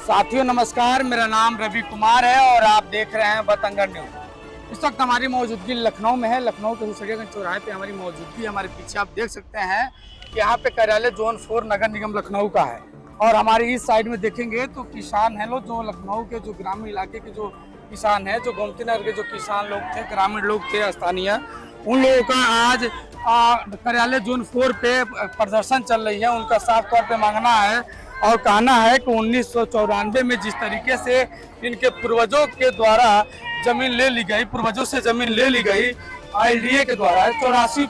साथियों नमस्कार, मेरा नाम रवि कुमार है और आप देख रहे हैं बतंगड़ न्यूज। इस वक्त हमारी मौजूदगी लखनऊ में है। लखनऊ के हुसैनगंज चौराहे पे हमारी मौजूदगी। हमारे पीछे आप देख सकते हैं कि यहाँ पे कार्यालय जोन 4 नगर निगम लखनऊ का है। और हमारी इस साइड में देखेंगे तो किसान हैं लोग, जो लखनऊ के जो ग्रामीण इलाके के जो किसान हैं, जो गोमती नगर के जो किसान लोग थे, ग्रामीण लोग थे स्थानीय, उन लोगों का आज कार्यालय जोन 4 पे प्रदर्शन चल रही है। उनका साफ तौर पे मांगना है और कहना है कि 1994 में जिस तरीके से इनके पूर्वजों के द्वारा जमीन ले ली गई, पूर्वजों से जमीन ले ली गई एलडीए के द्वारा 84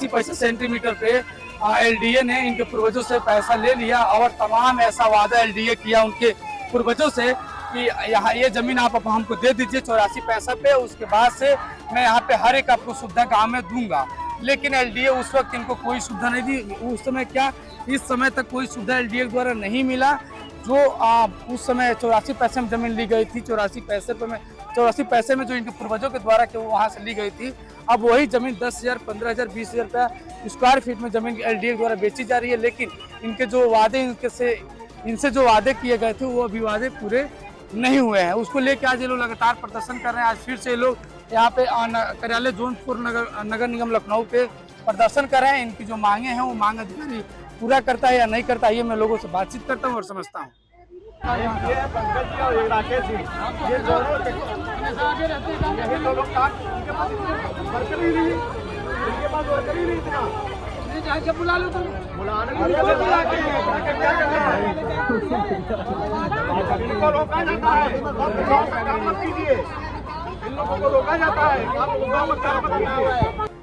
पैसा सेंटीमीटर पे एलडीए ने इनके पूर्वजों से पैसा ले लिया और तमाम ऐसा वादा एलडीए किया उनके पूर्वजों से कि यहाँ ये जमीन आप हमको दे दीजिए 84 पैसा पे, उसके बाद से मैं यहाँ पे हर एक आपको सुविधा गाँव में दूंगा। लेकिन एलडीए उस वक्त इनको कोई सुविधा नहीं दी। उस समय क्या, इस समय तक कोई सुविधा एलडीए द्वारा नहीं मिला। जो उस समय 84 पैसे में जमीन ली गई थी, 84 पैसे में जो इनके पूर्वजों के द्वारा कि वो वहाँ से ली गई थी, अब वही जमीन 10,000, 15,000, 20,000 रुपया स्क्वायर फीट में जमीन एलडीए द्वारा बेची जा रही है। लेकिन इनके जो वादे इनसे जो वादे किए गए थे वो अभी वादे पूरे नहीं हुए हैं। उसको लेकर आज ये लोग लगातार प्रदर्शन कर रहे हैं। आज फिर से ये लोग यहाँ पे कार्यालय जोन 4 नगर निगम लखनऊ पे प्रदर्शन कर रहे हैं। इनकी जो मांगे हैं वो मांग अधिकारी पूरा करता है या नहीं करता है, ये मैं लोगों से बातचीत करता हूँ और समझता हूँ। बुला लो तुम, इनको रोका जाता है, इन लोगों को रोका जाता है, आप गाँव में काम मत कीजिए।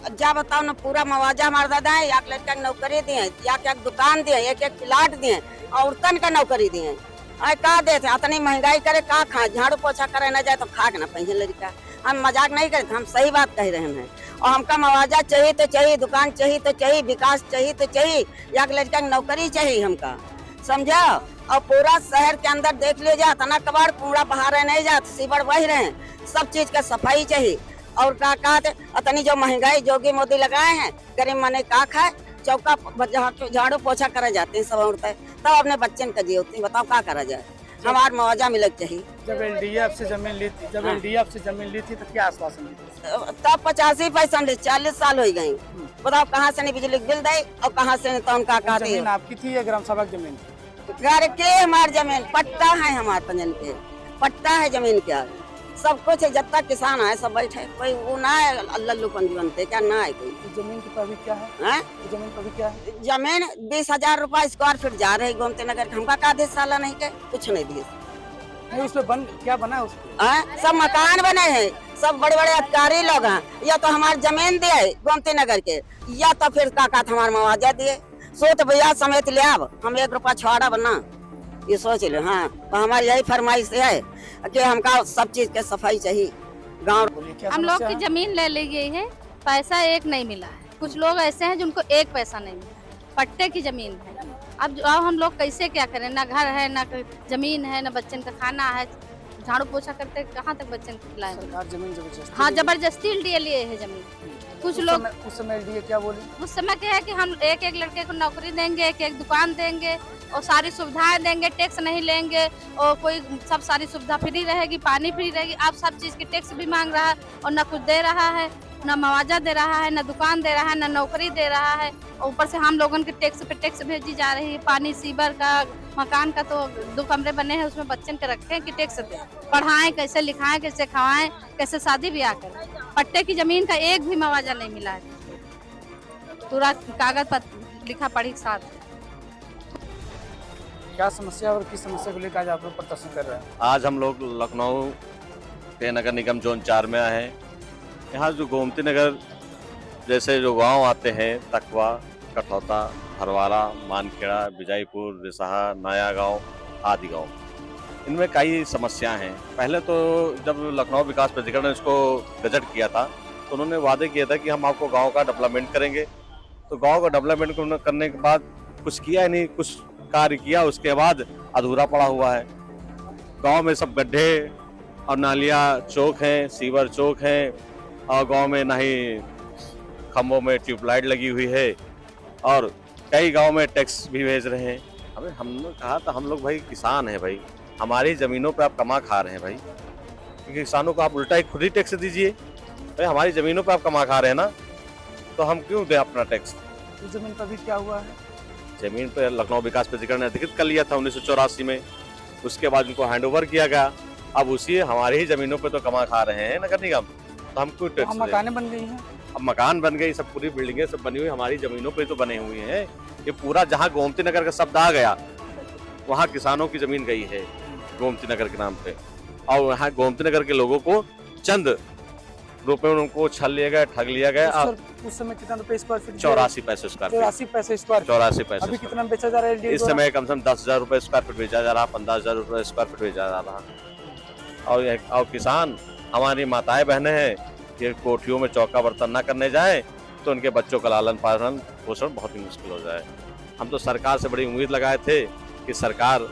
जा बताओ ना, पूरा मुआवजा हमारे दादा है, एक लड़का की नौकरी दिए, एक दुकान दिए, एक प्लाट दिए, औरतन का नौकरी दिए। अरे का देते, इतनी महंगाई करे का खाए, झाड़ू पोछा करे न जाए तो खा के ना पहले लड़का। हम मजाक नहीं करते, हम सही बात कह रहे हैं। और हमका मुआवजा चाहिए तो चाहिए, दुकान चाहिए तो चाहिए, विकास चाहिए तो चाहिए, एक लड़का की नौकरी चाहिए हमका, समझा। और पूरा शहर के अंदर देख लीजिए, इतना कबाड़ कूड़ा बाहर नहीं जाते, सीवर बह रहे हैं, सब चीज का सफाई चाहिए। और का कहते इतनी जो महंगाई जोगी मोदी लगाए हैं, गरीब मने का खाए, चौका झाड़ू पोछा करे जाते हैं सब औरतें, तब अपने बच्चन का जी होती। बताओ क्या करा जाए, हमारा मुआवजा मिलना चाहिए। जब एलडीए से जमीन ली थी तो क्या आश्वासन दी? तब 85 पैसा 40 साल हो गई। बताओ कहाँ से नहीं बिजली बिल दे और कहाँ से नहीं, तो उनका कहा जमीन आपकी थी या ग्राम सभा की जमीन? घर के हमारे जमीन पट्टा है, हमारे पंजन के पट्टा है जमीन के, सब कुछ है। जब तक किसान है सब बैठे, कोई वो ना है लल्लू पंजी बनते क्या ना है कोई। जमीन की अभी क्या है? जमीन अभी क्या है? जमीन 20,000 रुपया स्क्वायर फीट जा रही गोमती नगर। हमका का 10 साल नहीं के कुछ नहीं दिए। नहीं, उसमें क्या बना है उसमें? सब मकान बने हैं, सब बड़े बड़े अधिकारी लोग हैं। या तो हमारी जमीन दिए गोमती नगर के, या तो फिर काका हमारा मुआवजा दिए। सोच भैया समेत ले आब, हम 1 रुपया छोड़ा बना, ये सोच लो। हाँ, तो हमारी यही फरमाइश है कि हमका सब चीज के सफाई चाहिए गाँव। हम लोग की जमीन ले ली गई है, पैसा एक नहीं मिला है। कुछ लोग ऐसे हैं जिनको एक पैसा नहीं मिला, पट्टे की जमीन है। अब हम लोग कैसे क्या करें, ना घर है, ना जमीन है, ना बच्चन का खाना है, झाड़ू पोछा करते कहाँ तक बच्चन को खिलाएंगे। जमीन जबरदस्ती, हाँ जबरदस्ती एलडीए लिए है जमीन। कुछ लोग उस समय एलडीए क्या बोली? उस समय क्या है कि हम एक लड़के को नौकरी देंगे, एक दुकान देंगे और सारी सुविधाएं देंगे, टैक्स नहीं लेंगे और कोई सब सारी सुविधा फ्री रहेगी, पानी फ्री रहेगी। आप सब चीज की टैक्स भी मांग रहा है और ना कुछ दे रहा है, ना मुआवजा दे रहा है, ना दुकान दे रहा है, ना नौकरी दे रहा है। और ऊपर से हम लोगों के टैक्स पे टैक्स भेजी जा रही है। पानी सीवर का, मकान का तो 2 कमरे बने हैं, उसमें बच्चन के रखें कि टैक्स दे, पढ़ाएं कैसे, लिखाएं कैसे, खवाएं कैसे, शादी ब्याह करें। पट्टे की जमीन का एक भी मुआवजा नहीं मिला है, पूरा कागज पर लिखा पढ़ी साथ। क्या समस्या और किस समस्या को लेकर आज आप लोग प्रदर्शन कर रहे हैं? आज हम लोग लखनऊ के नगर निगम जोन 4 में आए हैं। यहाँ जो गोमती नगर जैसे जो गांव आते हैं, तकवा, कठौता, हरवारा, मानखेड़ा, बिजाईपुर, रिसाहा, नया गांव आदि गांव, इनमें कई समस्याएं हैं। पहले तो जब लखनऊ विकास प्राधिकरण ने इसको गजट किया था तो उन्होंने वादे किया था कि हम आपको गांव का डेवलपमेंट करेंगे। तो गांव का डेवलपमेंट करने के बाद कुछ किया ही नहीं, कुछ कार्य किया उसके बाद अधूरा पड़ा हुआ है। गांव में सब गड्ढे और नालियाँ चौक हैं, सीवर चौक हैं, और गांव में ना ही खम्भों में ट्यूबलाइट लगी हुई है, और कई गांव में टैक्स भी भेज रहे हैं। हमें हमने कहा था, हम लोग भाई किसान हैं भाई, हमारी ज़मीनों पे आप कमा खा रहे हैं भाई, क्योंकि किसानों को आप उल्टा ही खुद ही टैक्स दीजिए भाई। हमारी ज़मीनों पे आप कमा खा रहे हैं ना, तो हम क्यों दें अपना टैक्स? इस जमीन पर भी क्या हुआ है? जमीन पर लखनऊ विकास प्राधिकरण ने अधिकृत कर लिया था 1984 में, उसके बाद उनको हैंडओवर किया गया। अब उसी हमारी ही जमीनों पे तो कमा खा रहे हैं नगर निगम, तो हम क्यों टैक्स दें? मकानें बन गई हैं। अब मकान बन गई, सब पूरी बिल्डिंगें सब बनी हुई हमारी जमीनों पे तो बने हुए हैं। ये पूरा जहाँ गोमती नगर का शब्द आ गया, वहाँ किसानों की जमीन गई है गोमती नगर के नाम पे, और वहाँ गोमती नगर के लोगों को चंद रुपए उनको छल लिया गया, ठग लिया गया। उस समय कितना रुपए स्क्वायर फीट? 84 पैसे स्क्वायर फीट। 84 पैसे स्क्वायर फीट। 84 पैसे। अभी कितना बेचा जा रहा है? इस समय कम से कम 10,000 रुपए स्क्वायर फीट बेचा जा रहा, 15,000 रुपए स्क्वायर फीट बेचा जा रहा। और किसान हमारी माताएं बहनें हैं, ये कोठियों में चौका बर्तन ना करने जाएं तो उनके बच्चों का लालन पालन पोषण बहुत ही मुश्किल हो जाए। हम तो सरकार से बड़ी उम्मीद लगाए थे कि सरकार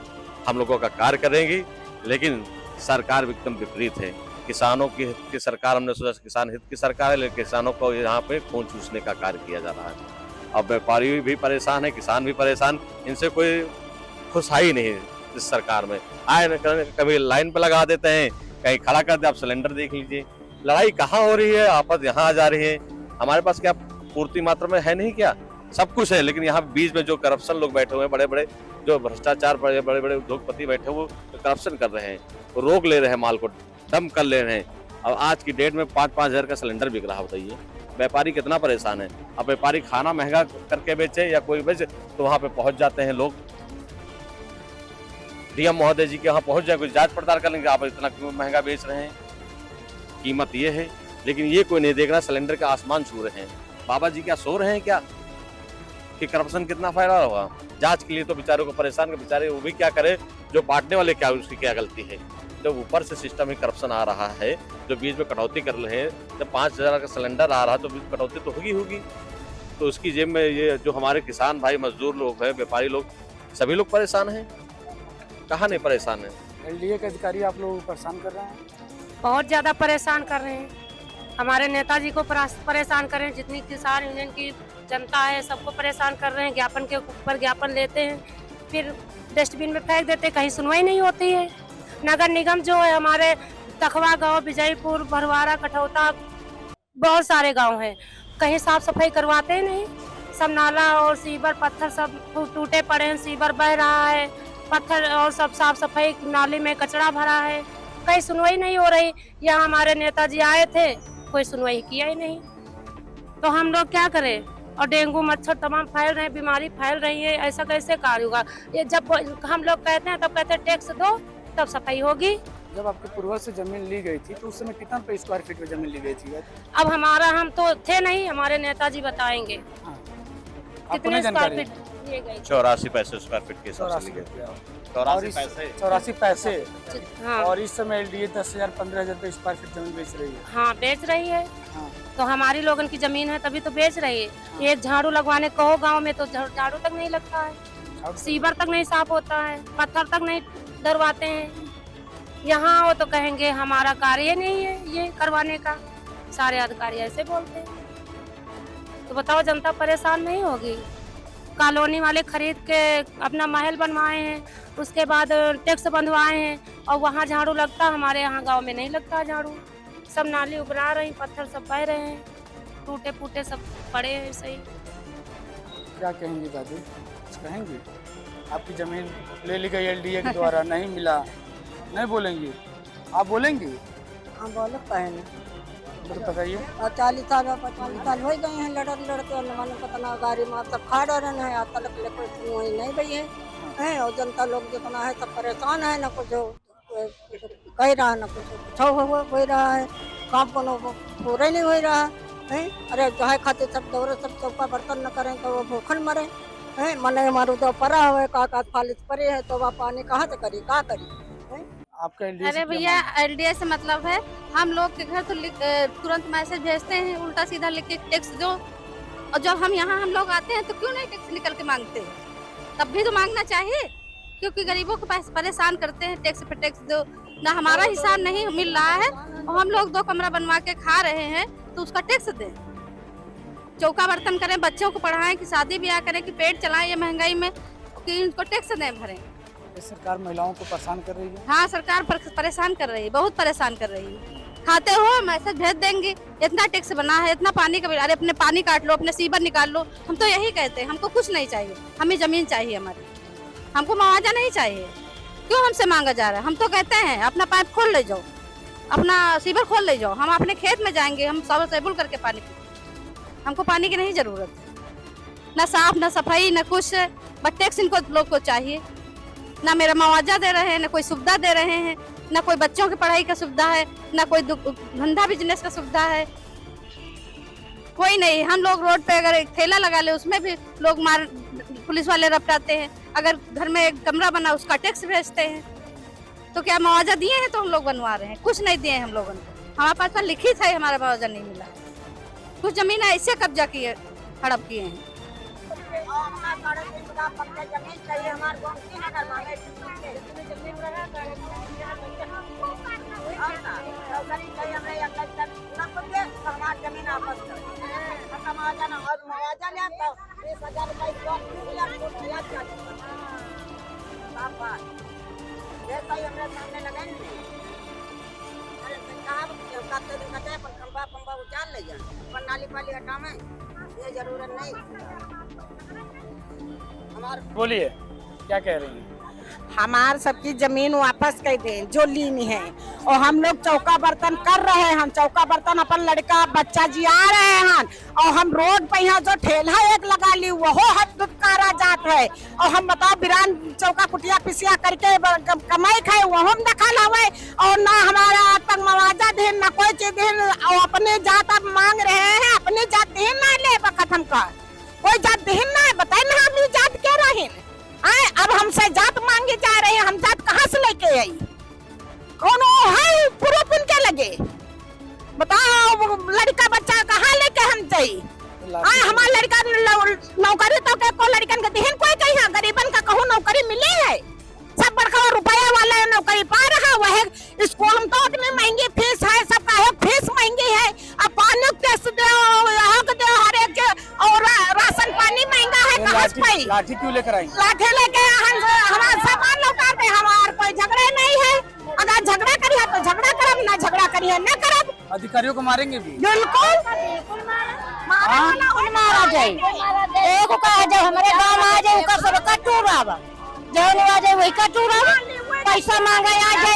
हम लोगों का कार्य करेगी, लेकिन सरकार एकदम विपरीत है। किसानों की हित की सरकार, हमने सोचा किसान हित की सरकार है, लेकिन किसानों को यहाँ पे खून चूसने का कार्य किया जा रहा है। अब व्यापारी भी परेशान है, किसान भी परेशान, इनसे कोई खुशहाली नहीं है इस सरकार में। आए न कभी लाइन पे लगा देते हैं, कहीं खड़ा कर दे, आप सिलेंडर देख लीजिए। लड़ाई कहाँ हो रही है, आपस यहाँ आ जा रही है। हमारे पास क्या पूर्ति मात्रा में है नहीं क्या? सब कुछ है, लेकिन यहाँ बीच में जो करप्शन लोग बैठे हुए हैं, बड़े बड़े जो भ्रष्टाचार, बड़े बड़े उद्योगपति बैठे हुए करप्शन कर रहे हैं, रोक ले रहे हैं, माल को डंप कर ले रहे हैं। अब आज की डेट में 5-5 हज़ार का सिलेंडर बिक रहा, बताइए व्यापारी कितना परेशान है। अब व्यापारी खाना महंगा करके बेचे या कोई बेचे, तो वहाँ पे पहुंच जाते हैं लोग, डीएम महोदय जी के वहाँ पहुंच जाए, कुछ जांच पड़ताल कर लेंगे, आप इतना क्यों महंगा बेच रहे हैं, कीमत ये है। लेकिन ये कोई नहीं देख रहा, सिलेंडर का आसमान छू रहे हैं। बाबा जी क्या सो रहे हैं क्या कि करप्शन कितना फैला हुआ? जांच के लिए तो बेचारों को परेशान कर, बेचारे वो भी क्या करे, जो बांटने वाले क्या, उसकी क्या गलती है? जब ऊपर से सिस्टम ही करप्शन आ रहा है, जो बीच में कटौती कर रहे हैं, जब 5,000 का सिलेंडर आ रहा है तो बीच कटौती तो होगी। तो उसकी जेब में ये जो हमारे किसान भाई, मजदूर लोग हैं, व्यापारी लोग, सभी लोग परेशान हैं। कहाँ नहीं परेशान है? एलडीए के अधिकारी आप लोग परेशान कर रहे हैं? बहुत ज़्यादा परेशान कर रहे हैं। हमारे नेताजी को परेशान कर रहे हैं, जितनी किसान यूनियन की जनता है सबको परेशान कर रहे हैं। ज्ञापन के ऊपर ज्ञापन लेते हैं, फिर डस्टबिन में फेंक देते हैं, कहीं सुनवाई नहीं होती है। नगर निगम जो है, हमारे तखवा गांव, विजयपुर, भरवारा, कठौता, बहुत सारे गांव हैं, कहीं साफ सफाई करवाते ही नहीं। सब नाला और सीवर पत्थर सब टूटे पड़े हैं, सीवर बह रहा है, पत्थर और सब साफ सफाई, नाले में कचरा भरा है, कहीं सुनवाई नहीं हो रही। यहाँ हमारे नेताजी आए थे, कोई सुनवाई किया ही नहीं, तो हम लोग क्या करें? और डेंगू मच्छर तमाम फैल रहे हैं, बीमारी फैल रही है, ऐसा कैसे कार्य होगा? ये जब हम लोग कहते हैं तब कहते हैं टैक्स दो तब सफाई होगी। जब आपके पूर्वज से जमीन ली गई थी तो उस समय कितना रुपए स्क्वायर फीट में जमीन ली गई थी? अब हम तो थे नहीं, हमारे नेताजी बताएंगे कितने स्क्वायर फीट लिए गए। 84 पैसे स्क्वायर फीट के हिसाब से लिए गए। 84 पैसे। हाँ। और इस समय एलडीए 10,000 15,000 रुपए स्क्वायर फीट जमीन बेच रही है। हाँ, बेच रही है। हाँ। तो हमारी लोगन की जमीन है तभी तो बेच रही है। हाँ। एक झाड़ू लगवाने कहो गांव में तो झाड़ू तक नहीं लगता है, सीवर तक नहीं साफ होता है, पत्थर तक नहीं दरवाते हैं। यहाँ हो तो कहेंगे हमारा कार्य नहीं है ये करवाने का, सारे अधिकारी ऐसे बोलते हैं। तो बताओ जनता परेशान नहीं होगी? कॉलोनी वाले खरीद के अपना महल बनवाए हैं, उसके बाद टैक्स बंधवाए हैं, और वहाँ झाड़ू लगता, हमारे यहाँ गांव में नहीं लगता झाड़ू। सब नाली उभरा रही, पत्थर सब बह रहे हैं, टूटे फूटे सब पड़े हैं। सही क्या कहेंगी दादी, कुछ कहेंगी? आपकी जमीन ले ली गई एलडीए के द्वारा, नहीं मिला, नहीं बोलेंगी? आप बोलेंगी? हाँ बोलो, कहे तो बताइए। 40 साल हो गए हैं लड़ते, कितना गाड़ी में सब खा रहे हैं, आज तक कोई सुनवाई नहीं भई है। और जनता लोग जितना है सब परेशान है, न कुछ कह रहा है, न कुछ हो रहा है, काम को पूरा नहीं हो रहा है। अरे जो खाते सब दौरे, सब चौका बर्तन न करें तो वो भूखन मरे है। मने मारू तो परा हुए, का फालिश परे है, तो वह पानी कहाँ से करी, का करी? आपका एलडीए? अरे भैया, एलडीए से मतलब है हम लोग के घर तो तुरंत मैसेज भेजते हैं, उल्टा सीधा लिख के टैक्स दो। और जब हम यहाँ हम लोग आते हैं तो क्यों नहीं टैक्स निकल के मांगते हैं? तब भी तो मांगना चाहिए। क्योंकि गरीबों को परेशान करते हैं, टैक्स पे टैक्स दो, ना हमारा हिसाब नहीं मिल रहा है और हम लोग 2 कमरा बनवा के खा रहे हैं तो उसका टैक्स दें। चौका बर्तन करें, बच्चों को पढ़ाएं, कि शादी ब्याह करें, कि पेट चलाएं ये महंगाई में, कि इनको टैक्स दें भरें। सरकार महिलाओं को परेशान कर रही है। हाँ, सरकार परेशान कर रही है, बहुत परेशान कर रही है। खाते हो मैसेज भेज देंगे, इतना टैक्स बना है, इतना पानी का, अरे अपने पानी काट लो, अपने सीवर निकाल लो। हम तो यही कहते हैं, हमको कुछ नहीं चाहिए, हमें जमीन चाहिए हमारी, हमको मुआवजा नहीं चाहिए। क्यों हमसे मांगा जा रहा है? हम तो कहते हैं अपना पाइप खोल ले जाओ, अपना सीवर खोल ले जाओ, हम अपने खेत में जाएंगे, हम सबल करके पानी पीएंगे। हमको पानी की नहीं जरूरत, ना साफ ना सफाई ना कुछ, बट टैक्स इनको लोग को चाहिए। ना मेरा मुआवजा दे रहे हैं, ना कोई सुविधा दे रहे हैं, ना कोई बच्चों की पढ़ाई का सुविधा है, ना कोई धंधा बिजनेस का सुविधा है, कोई नहीं। हम लोग रोड पे अगर एक ठेला लगा ले उसमें भी लोग पुलिस वाले रपटाते हैं। अगर घर में एक कमरा बना उसका टैक्स भेजते हैं। तो क्या मुआवजा दिए हैं तो हम लोग बनवा रहे हैं? कुछ नहीं दिए हैं हम लोगों ने। हमारे पास लिखित है, हमारा मुआवजा नहीं मिला। कुछ जमीन ऐसे कब्जा किए, हड़प किए हैं। ये जरूरत नहीं। बोलिए, क्या कह रही हैं? हमार सबकी जमीन वापस कर दें जो लीनी है, और हम लोग चौका बर्तन कर रहे हैं। हम चौका बर्तन अपन लड़का बच्चा जी आ रहे हैं, और हम रोड पे यहाँ जो ठेला एक लगा ली वो हद दुदकारा जात है। और हम बताओ बिरान चौका कुटिया पिसिया करके कमाई खाए वो हम दखल हवे, और ना हमारा तक मुआवजा देन ना कोई चीज देन। और अपने जात अब मांग रहे हैं, अपने जात देन ना ले बखत हमका कोई जात देन ना बताए ना हम जात क्या रहे। अब हमसे जात मांगे जा रहे हैं, हम जात कहाँ से लेके आई? कौन है पूरा दिन के लगे? बताओ लड़का बच्चा कहाँ लेके हम जाई? हमारा लड़का नौकरी तो को लड़कन के देहन कोई कहीं है, गरीबन का कहूँ नौकरी मिली है। सब बड़का रुपया वाला नौकरी पा रहा वह स्कूल में तो उतनी महंगी फीस है, सबका है फीस महंगी है। अब पानी टेस्ट दो, हर एक और राशन पानी महंगा है। कहाँ से पाई? लाठी क्यों लेकर आई? लाठी लेके हमारा सामान लौटा दे। हमारा कोई झगड़ा नहीं है। अगर झगड़ा करी है तो झगड़ा करब, ना झगड़ा करी है न करब। अधिकारियों को मारेंगे भी? बिल्कुल मारा जाए। एक कहा जाए हमारे गाँव में आ जाए, उसका सब कटूरा जौन आ जाए वही कटूरा, पैसा मांगा आ जाए।